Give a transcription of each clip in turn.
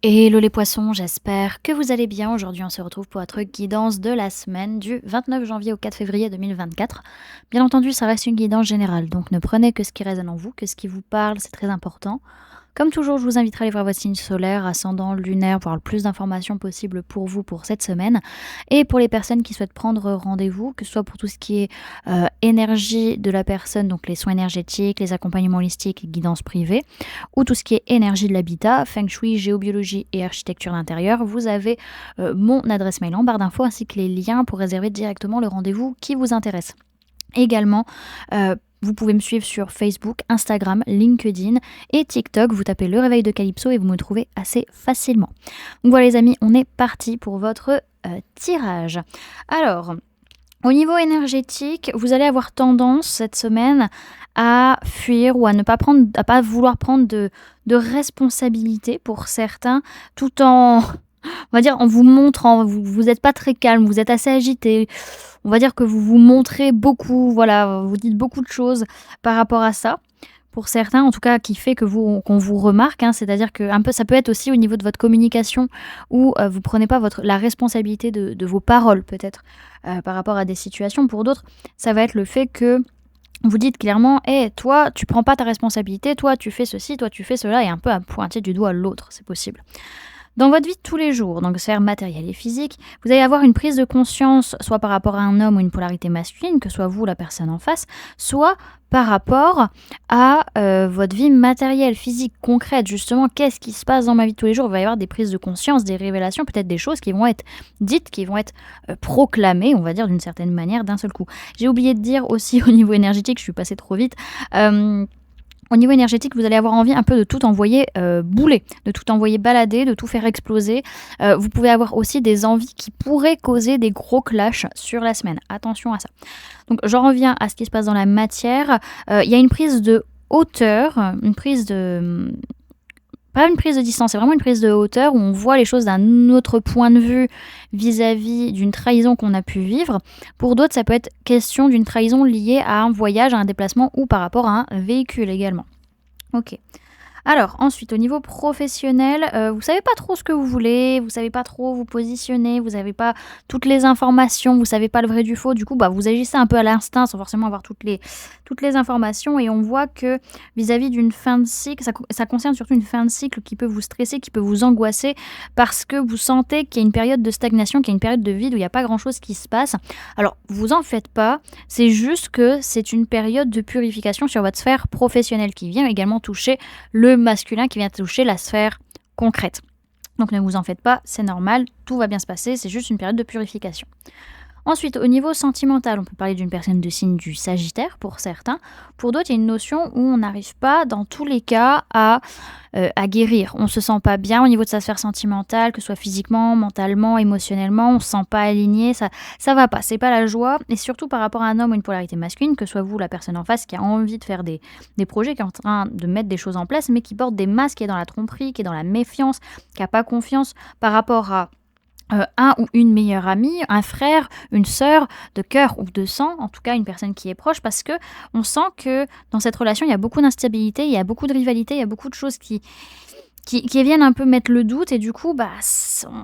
Hello les poissons, j'espère que vous allez bien. Aujourd'hui, on se retrouve pour votre guidance de la semaine du 29 janvier au 4 février 2024. Bien entendu, ça reste une guidance générale, donc ne prenez que ce qui résonne en vous, que ce qui vous parle, c'est très important. Comme toujours, je vous inviterai à aller voir votre signe solaire, ascendant, lunaire, pour avoir le plus d'informations possible pour vous pour cette semaine. Et pour les personnes qui souhaitent prendre rendez-vous, que ce soit pour tout ce qui est énergie de la personne, donc les soins énergétiques, les accompagnements holistiques, les guidances privées, ou tout ce qui est énergie de l'habitat, feng shui, géobiologie et architecture d'intérieur, vous avez mon adresse mail en barre d'infos ainsi que les liens pour réserver directement le rendez-vous qui vous intéresse. Également, vous pouvez me suivre sur Facebook, Instagram, LinkedIn et TikTok. Vous tapez Le Réveil de Calypso et vous me trouvez assez facilement. Donc voilà les amis, on est parti pour votre tirage. Alors, au niveau énergétique, vous allez avoir tendance cette semaine à fuir ou à ne pas prendre, à pas vouloir prendre de responsabilité pour certains, tout en, on va dire, en vous montrant, vous n'êtes pas très calme, vous êtes assez agité. On va dire que vous vous montrez beaucoup, voilà, vous dites beaucoup de choses par rapport à ça. Pour certains, en tout cas, qui fait que qu'on vous remarque, hein, c'est-à-dire que un peu, ça peut être aussi au niveau de votre communication où vous prenez pas la responsabilité de vos paroles, peut-être, par rapport à des situations. Pour d'autres, ça va être le fait que vous dites clairement, hé, toi, tu prends pas ta responsabilité, toi, tu fais ceci, toi, tu fais cela, et un peu à pointer du doigt l'autre, c'est possible. Dans votre vie de tous les jours, donc sphère matérielle et physique, vous allez avoir une prise de conscience, soit par rapport à un homme ou une polarité masculine, que soit vous la personne en face, soit par rapport à votre vie matérielle, physique, concrète. Justement, qu'est-ce qui se passe dans ma vie de tous les jours? Il va y avoir des prises de conscience, des révélations, peut-être des choses qui vont être dites, qui vont être proclamées, on va dire d'une certaine manière, d'un seul coup. J'ai oublié de dire aussi au niveau énergétique, je suis passée trop vite. Au niveau énergétique, vous allez avoir envie un peu de tout envoyer bouler, de tout envoyer balader, de tout faire exploser. Vous pouvez avoir aussi des envies qui pourraient causer des gros clashs sur la semaine. Attention à ça. Donc j'en reviens à ce qui se passe dans la matière. Il y a une prise de hauteur, une prise de... Pas une prise de distance, c'est vraiment une prise de hauteur où on voit les choses d'un autre point de vue vis-à-vis d'une trahison qu'on a pu vivre. Pour d'autres, ça peut être question d'une trahison liée à un voyage, à un déplacement ou par rapport à un véhicule également. Ok. Alors ensuite, au niveau professionnel, vous savez pas trop ce que vous voulez, vous savez pas trop vous positionner, vous avez pas toutes les informations, vous savez pas le vrai du faux. Du coup, bah, vous agissez un peu à l'instinct sans forcément avoir toutes les informations et on voit que vis-à-vis d'une fin de cycle, ça concerne surtout une fin de cycle qui peut vous stresser, qui peut vous angoisser parce que vous sentez qu'il y a une période de stagnation, qu'il y a une période de vide où il y a pas grand-chose qui se passe. Alors, vous en faites pas, c'est juste que c'est une période de purification sur votre sphère professionnelle qui vient également toucher le masculin qui vient toucher la sphère concrète. Donc ne vous en faites pas, c'est normal, tout va bien se passer, c'est juste une période de purification. Ensuite, au niveau sentimental, on peut parler d'une personne de signe du Sagittaire pour certains. Pour d'autres, il y a une notion où on n'arrive pas, dans tous les cas, à guérir. On se sent pas bien au niveau de sa sphère sentimentale, que ce soit physiquement, mentalement, émotionnellement. On se sent pas aligné, ça va pas. C'est pas la joie. Et surtout par rapport à un homme ou une polarité masculine, que ce soit vous, la personne en face, qui a envie de faire des projets, qui est en train de mettre des choses en place, mais qui porte des masques, qui est dans la tromperie, qui est dans la méfiance, qui a pas confiance par rapport à un ou une meilleure amie, un frère, une sœur de cœur ou de sang, en tout cas une personne qui est proche, parce que on sent que dans cette relation, il y a beaucoup d'instabilité, il y a beaucoup de rivalité, il y a beaucoup de choses qui viennent un peu mettre le doute, et du coup, bah,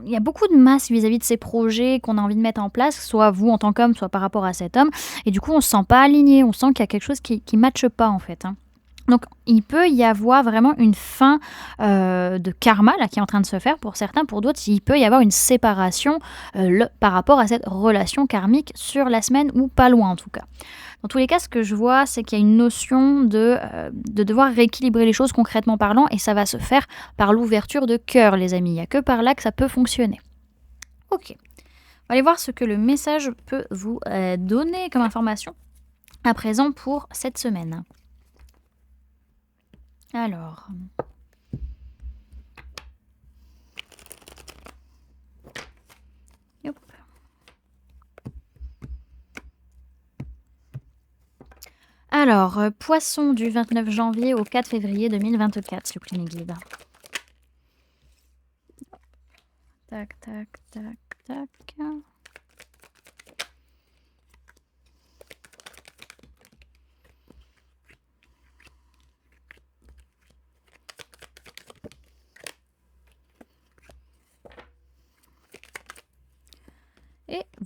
il y a beaucoup de masse vis-à-vis de ces projets qu'on a envie de mettre en place, soit vous en tant qu'homme, soit par rapport à cet homme, et du coup, on se sent pas aligné, on sent qu'il y a quelque chose qui matche pas, en fait, hein. Donc, il peut y avoir vraiment une fin de karma là, qui est en train de se faire pour certains. Pour d'autres, il peut y avoir une séparation par rapport à cette relation karmique sur la semaine ou pas loin en tout cas. Dans tous les cas, ce que je vois, c'est qu'il y a une notion de devoir rééquilibrer les choses concrètement parlant et ça va se faire par l'ouverture de cœur, les amis. Il n'y a que par là que ça peut fonctionner. Ok. On va aller voir ce que le message peut vous donner comme information à présent pour cette semaine. Alors... Hop. Alors, poisson du 29 janvier au 4 février 2024, s'il vous plaît, mes guides. Tac, tac, tac, tac.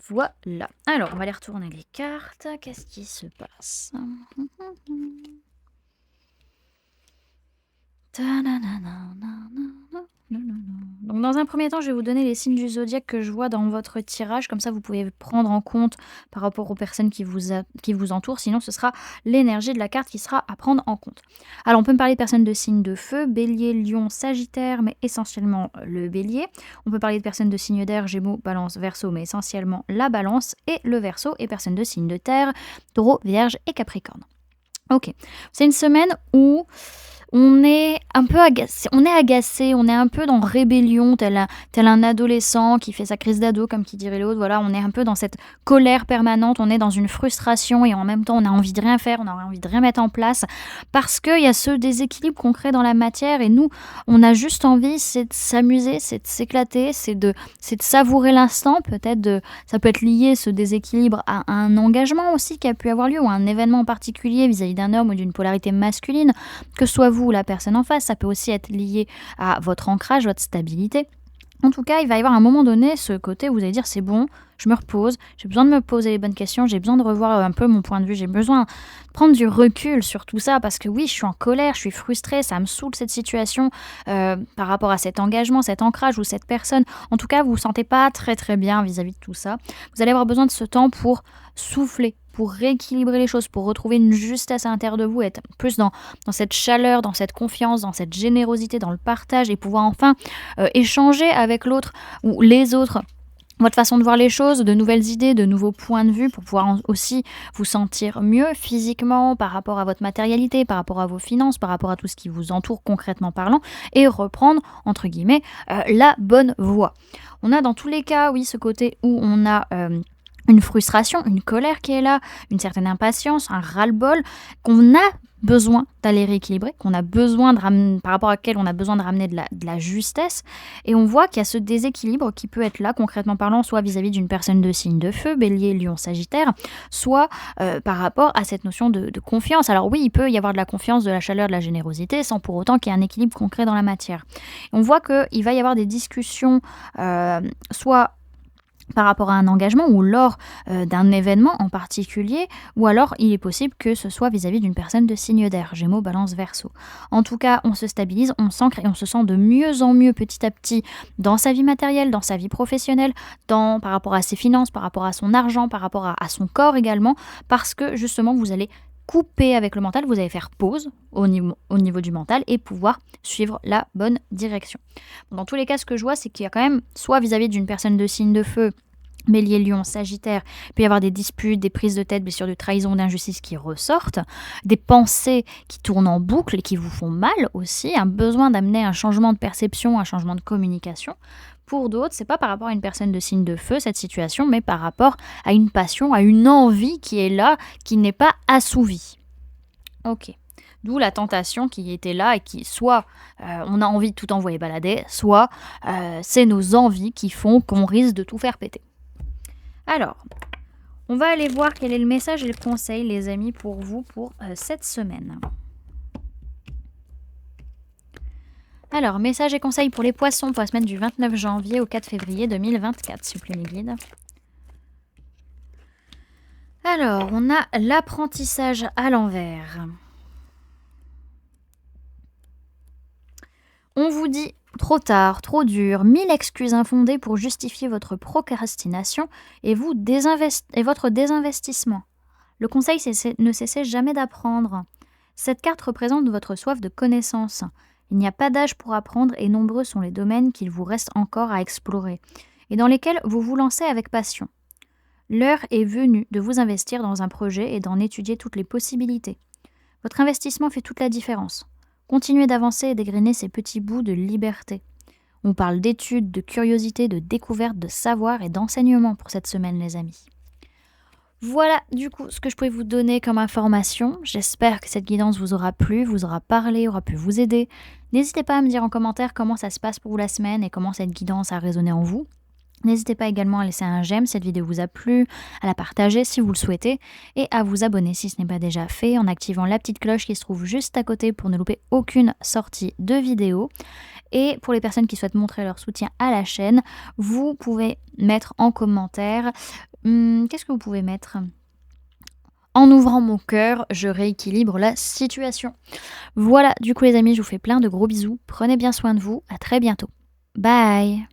Voilà. Alors, on va aller retourner les cartes. Qu'est-ce qui se passe? Donc dans un premier temps, je vais vous donner les signes du zodiaque que je vois dans votre tirage. Comme ça, vous pouvez prendre en compte par rapport aux personnes qui vous entourent. Sinon, ce sera l'énergie de la carte qui sera à prendre en compte. Alors, on peut me parler de personnes de signes de feu, bélier, lion, sagittaire, mais essentiellement le bélier. On peut parler de personnes de signes d'air, gémeaux, balance, verseau, mais essentiellement la balance et le verseau. Et personnes de signes de terre, taureau, vierge et capricorne. Ok, c'est une semaine où on est un peu agacé, on est un peu dans rébellion, tel un adolescent qui fait sa crise d'ado, comme qui dirait l'autre. Voilà, on est un peu dans cette colère permanente, on est dans une frustration et en même temps on a envie de rien faire, on a envie de rien mettre en place parce qu'il y a ce déséquilibre qu'on crée dans la matière et nous, on a juste envie, c'est de s'amuser, c'est de s'éclater, c'est de savourer l'instant. Ça peut être lié, ce déséquilibre, à un engagement aussi qui a pu avoir lieu ou à un événement particulier vis-à-vis d'un homme ou d'une polarité masculine, que ce soit vous ou la personne en face. Ça peut aussi être lié à votre ancrage, votre stabilité. En tout cas, il va y avoir un moment donné ce côté où vous allez dire c'est bon, je me repose, j'ai besoin de me poser les bonnes questions, j'ai besoin de revoir un peu mon point de vue, j'ai besoin de prendre du recul sur tout ça parce que oui, je suis en colère, je suis frustrée, ça me saoule cette situation par rapport à cet engagement, cet ancrage ou cette personne. En tout cas, vous vous sentez pas très très bien vis-à-vis de tout ça. Vous allez avoir besoin de ce temps pour souffler, pour rééquilibrer les choses, pour retrouver une justesse à l'intérieur de vous, être plus dans cette chaleur, dans cette confiance, dans cette générosité, dans le partage et pouvoir enfin échanger avec l'autre ou les autres votre façon de voir les choses, de nouvelles idées, de nouveaux points de vue pour pouvoir aussi vous sentir mieux physiquement par rapport à votre matérialité, par rapport à vos finances, par rapport à tout ce qui vous entoure concrètement parlant et reprendre, entre guillemets, la bonne voie. On a dans tous les cas, oui, ce côté où on a une frustration, une colère qui est là, une certaine impatience, un ras-le-bol qu'on a besoin d'aller rééquilibrer, qu'on a besoin de ramener, par rapport à laquelle on a besoin de ramener de la justesse. Et on voit qu'il y a ce déséquilibre qui peut être là, concrètement parlant, soit vis-à-vis d'une personne de signe de feu, bélier, lion, sagittaire, soit par rapport à cette notion de confiance. Alors oui, il peut y avoir de la confiance, de la chaleur, de la générosité, sans pour autant qu'il y ait un équilibre concret dans la matière. Et on voit qu'il va y avoir des discussions, soit par rapport à un engagement ou lors d'un événement en particulier, ou alors il est possible que ce soit vis-à-vis d'une personne de signe d'air, Gémeaux, Balance, Verseau. En tout cas, on se stabilise, on s'ancre et on se sent de mieux en mieux petit à petit dans sa vie matérielle, dans sa vie professionnelle, par rapport à ses finances, par rapport à son argent, par rapport à son corps également, parce que justement vous allez couper avec le mental, vous allez faire pause au niveau du mental et pouvoir suivre la bonne direction. Dans tous les cas, ce que je vois, c'est qu'il y a quand même, soit vis-à-vis d'une personne de signe de feu, Bélier, Lion, Sagittaire, il peut y avoir des disputes, des prises de tête, blessures de trahison, d'injustice qui ressortent, des pensées qui tournent en boucle et qui vous font mal aussi, un besoin d'amener un changement de perception, un changement de communication. Pour d'autres, c'est pas par rapport à une personne de signe de feu cette situation, mais par rapport à une passion, à une envie qui est là, qui n'est pas assouvie. Ok. D'où la tentation qui était là et qui, soit on a envie de tout envoyer balader, soit c'est nos envies qui font qu'on risque de tout faire péter. Alors, on va aller voir quel est le message et le conseil, les amis, pour vous pour cette semaine. Alors, message et conseil pour les poissons pour la semaine du 29 janvier au 4 février 2024, s'il vous plaît, mes guides. Alors, on a l'apprentissage à l'envers. On vous dit trop tard, trop dur, 1000 excuses infondées pour justifier votre procrastination et votre désinvestissement. Le conseil, c'est ne cessez jamais d'apprendre. Cette carte représente votre soif de connaissance. Il n'y a pas d'âge pour apprendre et nombreux sont les domaines qu'il vous reste encore à explorer et dans lesquels vous vous lancez avec passion. L'heure est venue de vous investir dans un projet et d'en étudier toutes les possibilités. Votre investissement fait toute la différence. Continuez d'avancer et dégrainer ces petits bouts de liberté. On parle d'études, de curiosité, de découverte, de savoir et d'enseignement pour cette semaine, les amis. Voilà du coup ce que je pouvais vous donner comme information. J'espère que cette guidance vous aura plu, vous aura parlé, aura pu vous aider. N'hésitez pas à me dire en commentaire comment ça se passe pour vous la semaine et comment cette guidance a résonné en vous. N'hésitez pas également à laisser un j'aime si cette vidéo vous a plu, à la partager si vous le souhaitez et à vous abonner si ce n'est pas déjà fait en activant la petite cloche qui se trouve juste à côté pour ne louper aucune sortie de vidéo. Et pour les personnes qui souhaitent montrer leur soutien à la chaîne, vous pouvez mettre en commentaire, qu'est-ce que vous pouvez mettre? En ouvrant mon cœur, je rééquilibre la situation. Voilà, du coup les amis, je vous fais plein de gros bisous. Prenez bien soin de vous. À très bientôt. Bye!